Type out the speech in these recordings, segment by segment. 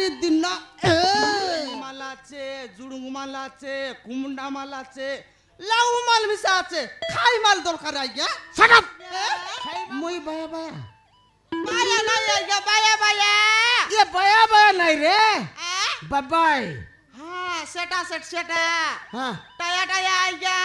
বিয়ারির দিন না মাল আছে, জুড়ুং মাল আছে, কুমড়া মাল আছে, লাউ মাল মিশা আছে, খাই মাল দরকার আইগা। শাট আপ মই বায়া বায়া বায়া নাই আইগা বায়া বায়া এ বায়া বায়া নাই রে বাবাই হ্যাঁ সেটা সেটা হ্যাঁ টায়া টায়া আইগা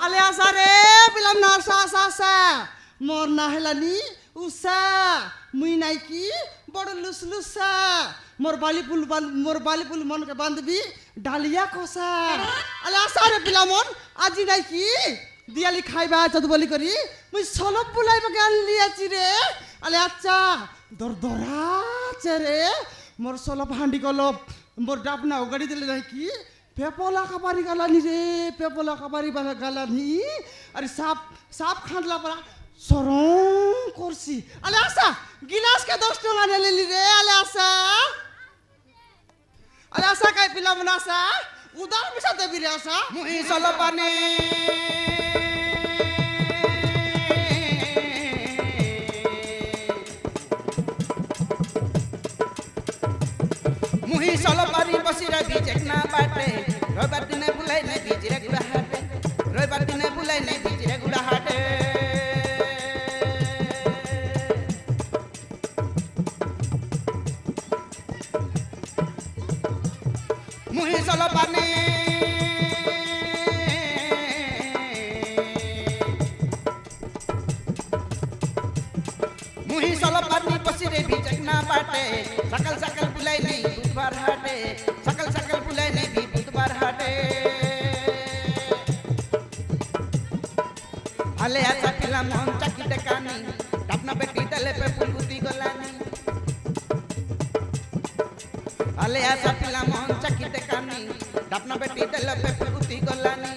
আলে আসা রে বিলাম না আসা আসা আসা মোর না হেলানি উষা মুই নাই কি বড় লুস লুসা মোর বালি ফুল মনকে বান্ধবী ডালিয়া কষা আলে আসা রে বিলামন আজি নাই কি দিয়ালি খাইবা চত বলি করি মুই সলপ বুলাইবাকে আনলি আছি রে আলে আচ্ছা দরদরা আছে রে মোর সলপ হাঁডি কলপ মোর ডাবনা গাড়ি দিলে নাই কি পেপলা কাবারি গালানি রে পেপলা কাবারি গালানি আরে সাপ সাপ খাঁদলা পরা সরং করছি আলে আসা গিলাসকে 10 টাকা নিলি রে আলে আসা কাই পিলাম না আসা উদার মিশা দেবি রে আসা মুহি সলপানে মুহি সলপানি বসিরা বিজেক না বাটে রবিবার দিনে বুলাই নাই বিজিরে গুড়া হাটে রবিবার দিনে বুলাই নাই বিজিরে গুড়া হাটে মুহি সলপানে মুহি সলপানি বসিরে বিজেক না বাটে সকাল সকাল বুলাই নাই বুধবার হাটে সকাল সকাল বুলাই নাই বুধবার হাটে আলে আসা পিলা মন চাকি দেখানি ডাবনা বেটি দলে পে ফুলগুতি গলানি আলে আসা পিলা মন চাকি দেখানি ডাবনা বেটি দলে পে ফুলগুতি গলানি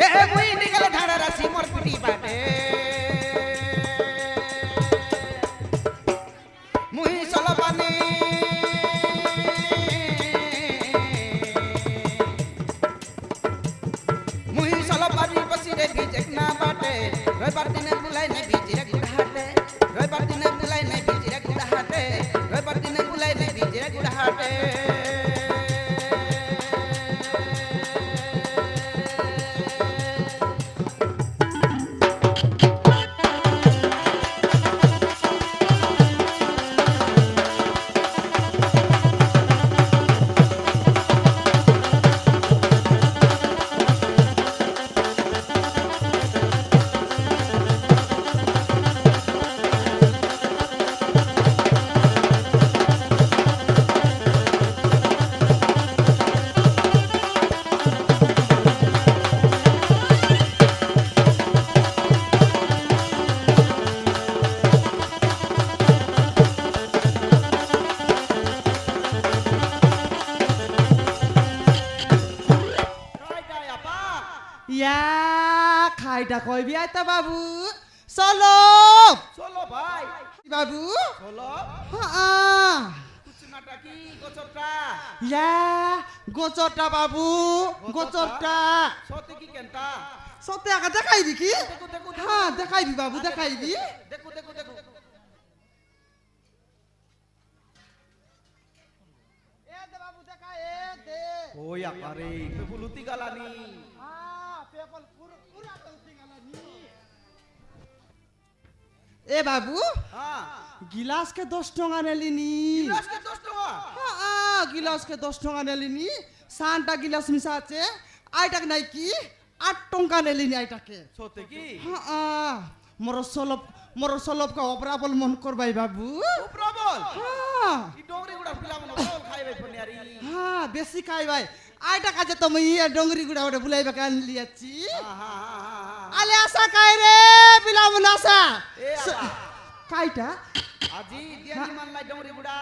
এ মুই নিগলে ধারা রাশি মোর পিটি বাটে মুহি সলপানে মুহি সলপানি বসিরে বিজেক না বাটে রবিবার দিনে বুলাই নাই বিজিরে গুড়া হাটে রবিবার দিনে বুলাই নাই বিজিরে গুড়া হাটে রবিবার দিনে বুলাই নাই বিজিরে গুড়া হাটে ইয়া খাইটা কইবি আইতা বাবু চলো চলো ভাই বাবু চলো হ্যাঁ কুচনাটা কি গোচরটা ইয়া গোচরটা বাবু গোচরটা সতে কি কেনটা সত্যি আগে দেখাইবি কি দেখো দেখো হ্যাঁ দেখাইবি বাবু দেখাইবি দেখো দেখো দেখো এ দে বাবু দেখা এ দে ওই আকারে বুলুতি গালানি হ্যাঁ পেপল পুরা তলতি গালানি এ বাবু হ্যাঁ গিলাস কে 10 টাকা নেলিনি আজকে 10 টাকা হ্যাঁ গিলাস কে 10 টাকা নেলিনি সানটা গিলাস মিশা আছে আইটাকে নাই কি 8 টঙ্কা নেলিনি আইটাকে সত্যি কি হ্যাঁ মোর সলব কা অপরাবল মন করবাই বাবু ও প্রবল হ্যাঁ ই ডোংরি গুড়া ফিলাম না প্রবল খাইবে ফনিয়ারি হ্যাঁ বেশি খাই ভাই আইটা কাজে তো মুই ডঙ্গরি গুড়া ওটা বুলাইবা কান লিয়াছি আলে আসা কাই রে বিলাম নাসা এ আবা কাইটা আজি দিয়ালি মানলাই ডোংরি গুড়া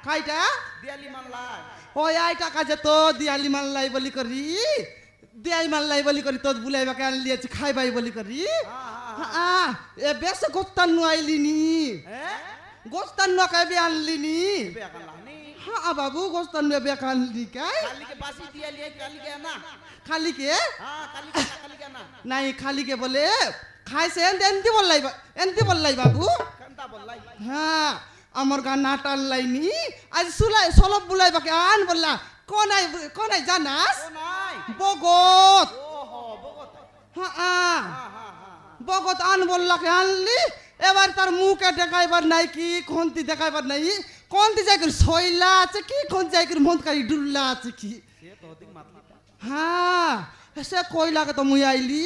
কাইটা দিয়ালি মানলাই ওই আইটা কাজে তো দিয়ালি মানলাই বলি করি দিয়াই মানলাই বলি করি তো বুলাইবা কান লিয়াছি খাইবাই বলি করি এ বেশ গোস্তান নু আইলিনি হ্যাঁ গোস্তান নু কাইবে আনলিনি বে আকালানি হ্যাঁ বাবু গোস্তান নু বে কানলি কাই কালি के बासी दियाली है काली के ना খালি কে हां काली के ना নাই খালি কে বলে খাইছে এনতি বললাই বাবু कंता बोलाई হ্যাঁ আমার গা নাটাল লাইনি আজ সুলাই সলব বুলাই বাকে আন বললা কোনাই জানাস ओ नाई বগত ओहो बगत হ্যাঁ हां हां বগত আন বললাকে আনলি এবার তার মুখে দেখাইবার নাই কি কোনটি দেখাইবার নাই কোনটি জায়গার সইলা আছে কি কোন জায়গার মনকারি ডুল্লা আছে কি से तो दिक मातली হ্যাঁ সে কইলাকে তো মুই আইলি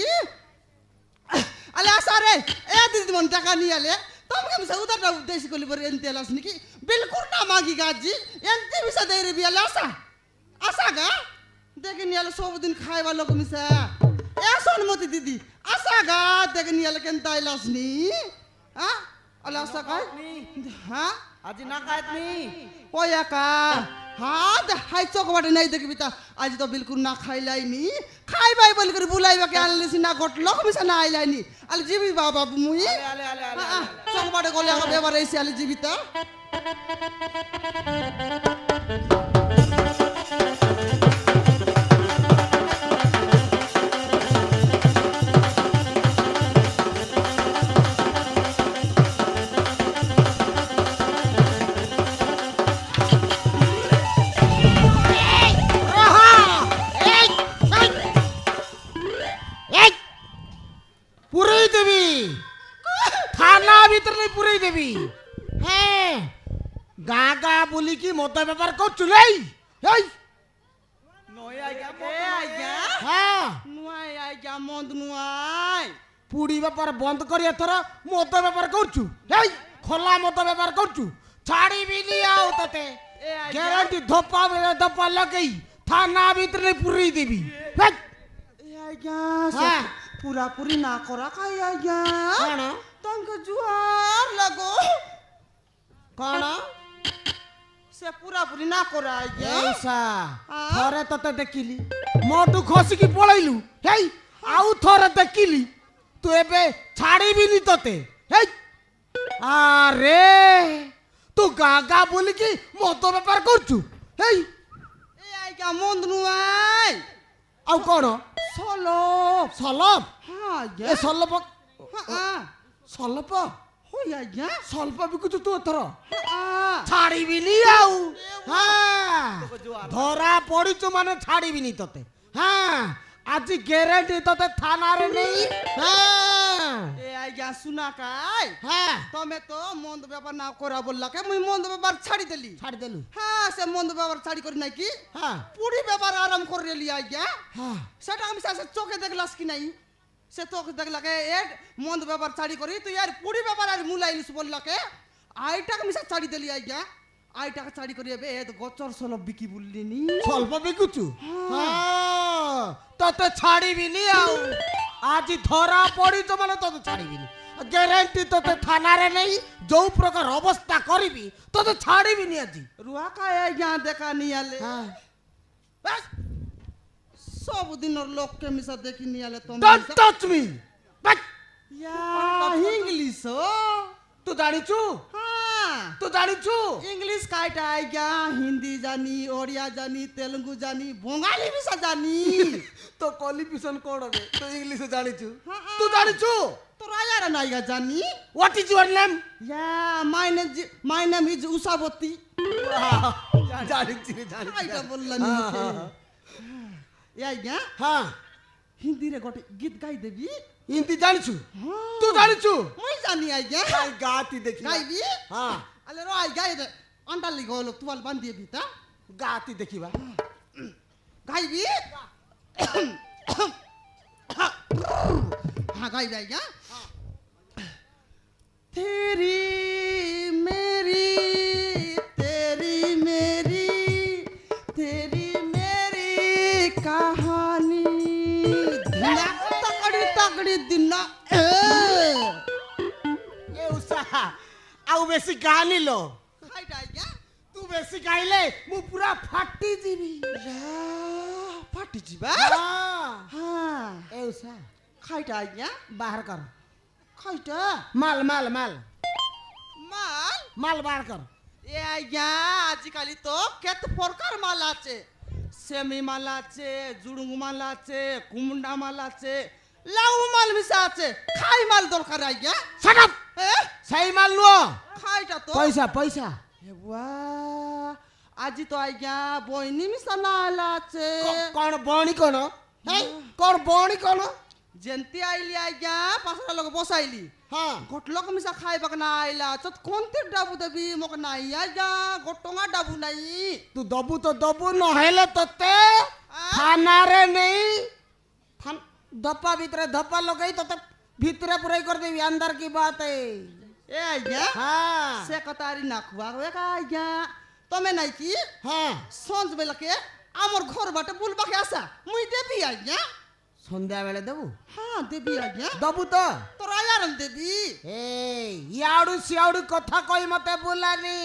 আলে আসা রে এ দিদি মন টাকা নিয়ে আলে তোমাকে মিশা উদারটা উদ্দেশ্য করলি বলে এনতে আলাস নাকি বিলকুল না মাগি গাজি এনতে মিশা দেই রে বিয়ালে আসা গা দেখে নিয়ে আলে সবদিন খাইবা লোক মিশা এ সোনমতি দিদি আসা গা দেখে নিয়ে আলে কেন তাইলাস নি হ্যাঁ আলে আসা গাই হ্যাঁ আজি ना खात नी ওই একা হ্যাঁ হাই চোখ বাটে নাই দেখবি তা আজ তো বিলকুল না খাইলাইনি খাইবাই বলি করে বুলাইবাকে আনলিছি না ঘটলো মিশা না আইলাইনি আলে জিবি বাবা মুই आले आले आले চোখ বাটে গলে আমার এবার এসে আলে জীবিতা পুরেই দেবি থানা ভিতরে পুরেই দেবি হ্যাঁ গা গা বলি কি মতো ব্যাপার করছু এই এই नोय आ गया এ আইগা হ্যাঁ নুয়াই আইগা মন্দ নুয়াই পুড়ি ব্যাপার বন্ধ করি এথর মতো ব্যাপার করছু এই খোলা মতো ব্যাপার করছু ছাড়িবি নি আও তোতে এ আইগা গ্যারান্টি ধপা লাগাই থানা ভিতরে পুরেই দেবি এই, এ আইগা হ্যাঁ। পুরাপুরি না করা খাই আইগা কଣ তোমাকে জুয়ার লাগো কଣ সে পুরাপুরি না করা আইগা এইসা হ্যাঁ। থরে তোতে দেখিলি মোটু খসিকি পলাইলু হেই আউ থরে দেখিলি তু এবে ছাড়িবিনি তোতে হেই আরে তু গাগা বলি কি মতো ব্যাপার করছু হেই এ আইগা মন্দ নুয়াই আউ কোন সলো সলপ হ্যাঁ আইগা এ সলপ হ্যাঁ সলপ হই আইগা সল্প বিকুছু তু এথর হ্যাঁ ছাড়িবিনি আউ হ্যাঁ ধরা পড়িছু মানে ছাড়িবিনি তোতে হ্যাঁ আজি গ্যারান্টি তোতে থানারে নেই হ্যাঁ এ আইগা শুনা কাই হ্যাঁ তুমি তো মন্দ ব্যাপার না করা বললাকে মুই মন্দ ব্যাপার ছাড়ি দিলি ছাড়ি দেলু হ্যাঁ সে মন্দ ব্যাপার ছাড়ি করি নাকি হ্যাঁ পুরি ব্যাপার আরাম করে লি আইগা হ্যাঁ সেটা আমি সে চোখে দেখলাস কি নাই সে চোখে দেখলাকে এ মন্দ ব্যাপার ছাড়ি করি তুই আর পুরি ব্যাপার আর মুলাইলিস বললাকে আইটাকে মিশা ছাড়ি দিলি আইগা আইটাকে ছাড়ি করি এবে এ তো গচর সলব বিকি বললিনি স্বল্প বিকুছু হ্যাঁ তোতে ছাড়িবিনি আউ আজি ধরা পড়িছ মানে তোতে ছাড়িবিনি গ্যারান্টি তোতে থানারে নেই যৌ প্রকার অবস্থা করিবি তোতে ছাড়িবিনি আজি রুয়া খায় আইগা দেখা নিয়ালে হ্যাঁ সবদিনের লোককে মিশা দেখি নিয়ালে তুমি don't touch me but English তু জানিছু হ্যাঁ তু জানিছু ইংলিশ কাইটা আইগা হিন্দি জানি ওড়িয়া জানি তেলুগু জানি বঙ্গালী ভাষা জানি তো কোয়ালিফিকেশন কোন হবে তো ইংলিশে জানিছু হ্যাঁ, তু জানিছু তোর আয়ার নাইগা জানি what is your name yeah my name is Ushabati জানিছি জানিছি আইগা বললাম আইগা হ্যাঁ হিন্দি রে গটে গীত গাই দেবি হিন্দি জানিছু তু জানিছু মুই জানি আইগা গাই গাতি দেখি গাইবি হ্যাঁ আলে রো আই গাই দে আন্ডালি গলো তুয়াল বান্ধিয়ে বিতা গাতি দেখিবা গাইবি हाँ गाई आइया तेरी मेरी कहानी तकड़ी तकड़ी दिन ए उषा आउ बेसी गानी लो खाइटा आइया तू बेसी गाइले मु पूरा फाटी जीवी फाटी जीवा हाँ हाँ ए उषा खाइटा आइया बाहर कर खाइटा माल माल माल माल माल बाहर कर এ আইয়া আজিকালি তো কত প্রকার মাল আছে সেমি মাল আছে জুড়ুং মাল আছে কুমড়া মাল আছে লাউ মাল মিশা আছে খাই মাল দরকার আইয়া শাট আপ এ সেই মাল লো খাইটা তো পয়সা পয়সা হেবা আজি তো আইয়া বইনি মিশা না আলা আছে কোন বণি কোন হেই কোন বণি কোন জেন্তি আইলি আইয়া পাছরা লোক বসাইলি হ্যাঁ গটলক মিশা খাইবাক না আইলা চত কোনতে ডাবু দেবি মোক নাই আইয়া গটঙা ডাবু নাই তু দবু তো দবু নহলে তোতে থানারে নেই ধপ্পা ভিতরে ধপ্পা লগাই তোতে ভিতরে পুরাই করে দেবি अंदर की बात है এ আইয়া হ্যাঁ সে কথারি না খুয়া হয়ে আইয়া তুমি নাই কি হ্যাঁ সঞ্জ বেলাকে আমার ঘর বাটে বুলবাকে আসা মুই দেবি আইয়া সন্ধ্যা বেলে দেবু হ্যাঁ দেবি আইয়া দবু তো তোর আয়ার দেবি এই ইয়াড়ু সিয়াড়ু কথা কই মতে বুলানি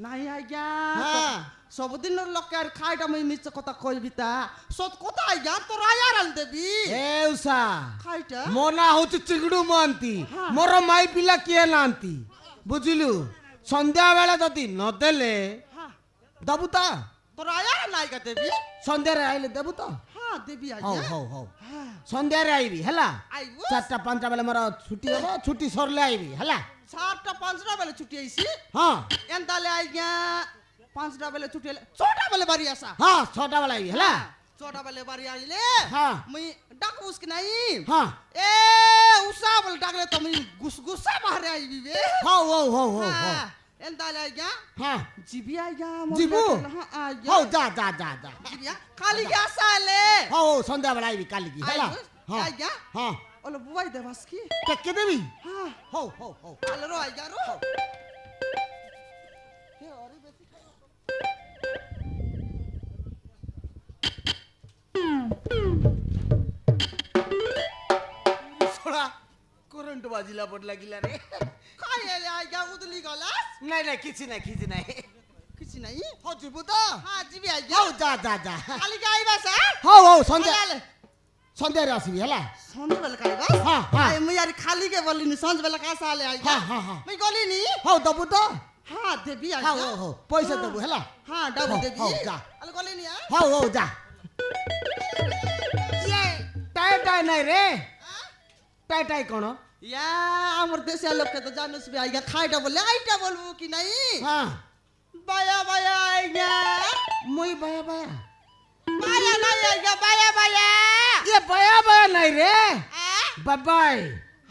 নাই আইয়া হ্যাঁ সবদিন লোকে আর খাইটা মুই মিছ কথা কইবি তা সত কথা আইয়া তোর আয়ার দেবি এ উষা খাইটা মোনা হচ্ছে চিগড়ু মহান্তি মোর মাই পিলা কিଏ নান্তি বুঝিলু সন্ধ্যা বেলা যদি নদেলে হ্যাঁ দবু তো তোর আয়ার নাইকা দেবি সন্ধ্যারে আইলে দেবু তো হ্যাঁ দেবি হଉ আইয়া ହଉ ହଉ হ্যাঁ ସନ୍ଧ୍ୟାରେ ଆଇବି ହେଲା আইবো 4ଟା 5ଟା ବେଲେ ମୋର ଛୁଟି ହବ ଛୁଟି ସରିଲେ ଆଇବି ହେଲା 4টা 5টা বেলে ছুটি আইছি ହଁ এন্তালে আইয়া 5টা বেলে ছুটি হলে 6টা বেলে বাড়ি আসা ହଁ 6ଟା ବେଲେ ଆଇବି ହେଲା 6টা বেলে বাড়ি আইলে হ্যাঁ মুই ডাকুস কি নাই ହଁ এ উষা বলে ডাকলে তুমি গুসগুসা বাহারে আইবি বে ହଉ ହଉ ହଉ ହଉ ହଉ এন্তালে আইয়া ହଁ জিবি আইয়া ଯିବୁ হ্যাঁ আইয়া ହଉ যା ଯା যା যା জিবিয়া খালি আসালে ହଉ ହଉ ସନ୍ଧ୍ୟା ବେଳେ ଆଇବି କାଲିକି ହେଲା ହଁ আইয়া ହଁ ওলো বুবাই দেবাস কি କେକେ দেবি হ্যাঁ ହଉ ହଉ ହଉ আলে রো আইয়া রো ଶଳା କରେଣ୍ଟ ବାଜିଲା ପଡ ଲାଗିଲା ରେ খাই এলে আইয়া উদলি গলাস ନାଇଁ ନାଇଁ କିଛି ନାଇଁ କିଛି ନାଇଁ কিছু নাই ହଉ ଯିବୁ ତ হ্যাঁ জিবি আইয়া ହଉ যা যା যା খালি আইবাস হ্যাঁ ହଉ ହଉ ସନ୍ଧ୍ୟା আলে ସନ୍ଧ୍ୟାରେ ଆସିବି ହେଲା সন্ধ্যে বেলা খাইবাস ହଁ ହଁ আই মুই আর খালি কে বলিনি সন্ধ্যে বেলা কাসা আলে আইয়া হ্যাঁ হ্যাঁ হ্যাঁ মুই গলিনি ହଉ ଦବୁ ତ হ্যাঁ দেবি ହଉ আইয়া ହଉ ହଉ ପଇସା ଦବୁ ହେଲା হ্যাঁ ডাবু হও, দেবি হও, যা। আলে গলিনি হ্যাঁ ହଉ ହଉ ଯା টাই টাই নাই রে টাই টাই কোন ইয়া আমার দেশের লোককে তো জানুস বে আইয়া খাইটা বলে আইটা বলবো কি নাই হ্যাঁ বায়া বায়া আইয়া মুই বায়া বায়া বায়া নাই আইয়া বায়া বায়া এ বায়া বায়া নাই রে হ্যাঁ বাবাই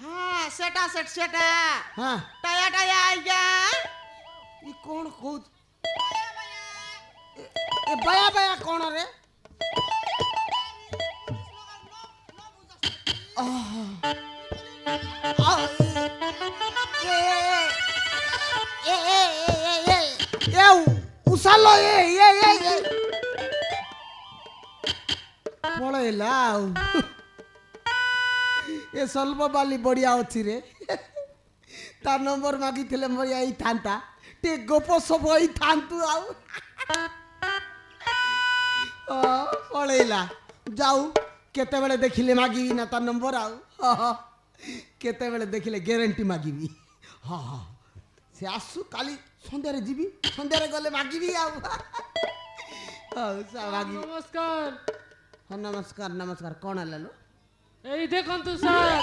হ্যাঁ সেটা সেটা হ্যাঁ টায়া টায়া আইয়া ই কোন কৌ এ বায়া বায়া কোন রে ଉଷାଲ ପଳେଇଲା ଆଉ ଏ ସ୍ୱଲ୍ପ ବାଲି ବଢିଆ ଅଛି ରେ ତା ନମ୍ବର ମାଗିଥିଲେ ମୋର ହେଇଥାନ୍ତା ଟିକେ ଗୋପ ସବୁ ହେଇଥାନ୍ତୁ ଆଉ ପଳେଇଲା ଯାଉ କେତେବେଳେ ଦେଖିଲେ ମାଗିବି ନା ତା ନମ୍ବର ଆଉ କେତେବେଳେ ଦେଖିଲେ ଗ୍ୟାରେଣ୍ଟି ମାଗିବି ହଁ ହଁ ସେ ଆସୁ କାଲି ସନ୍ଧ୍ୟାରେ ଯିବି ସନ୍ଧ୍ୟାରେ ଗଲେ ମାଗିବି ଆଉ ହଉ ମାଗିବି নমস্কার ହଁ ନମସ୍କାର ନମସ୍କାର କ'ଣ ହେଲା ଲୋ এই দেখুন তো স্যার